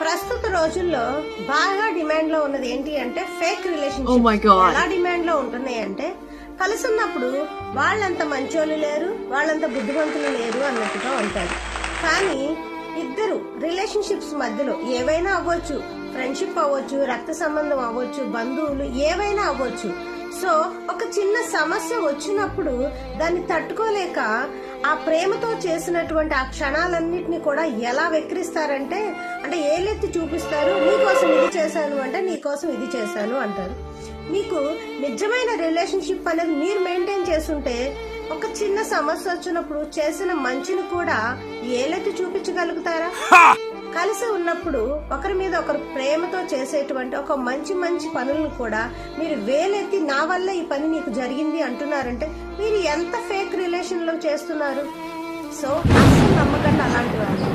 ప్రస్తుత రోజుల్లో బాగా డిమాండ్ లో ఉన్నది ఏంటి అంటే ఫేక్ రిలేషన్షిప్. ఎలా డిమాండ్ లో ఉంటున్నాయి అంటే కలిసి ఉన్నప్పుడు వాళ్ళంత మంచోళ్ళు లేరు, వాళ్ళంత బుద్ధిమంతులు లేరు అన్నట్టుగా ఉంటారు. కానీ ఇద్దరు రిలేషన్షిప్స్ మధ్యలో ఏవైనా అవ్వచ్చు, ఫ్రెండ్షిప్ అవ్వచ్చు, రక్త సంబంధం అవ్వచ్చు, బంధువులు ఏవైనా అవ్వచ్చు. సో ఒక చిన్న సమస్య వచ్చినప్పుడు దాన్ని తట్టుకోలేక ఆ ప్రేమతో చేసినటువంటి ఆ క్షణాలన్నిటిని కూడా ఎలా వెక్కిరిస్తారంటే, అంటే ఏలెత్తి చూపిస్తారు. నీకోసం ఇది చేశాను అంటే నీకోసం ఇది చేశాను అంటారు. మీకు నిజమైన రిలేషన్షిప్ అనేది మీరు మెయింటైన్ చేస్తుంటే ఒక చిన్న సమస్య వచ్చినప్పుడు చేసిన మంచిని కూడా ఏలెత్తి చూపించగలుగుతారా? కలిసి ఉన్నప్పుడు ఒకరి మీద ఒకరు ప్రేమతో చేసేటువంటి ఒక మంచి మంచి పనులను కూడా మీరు వేలెత్తి నా వల్ల ఈ పని నీకు జరిగింది అంటున్నారంటే మీరు ఎంత ఫేక్ రిలేషన్ లో చేస్తున్నారు? సో అసలు నమ్మకండి అలాంటి వాళ్ళు.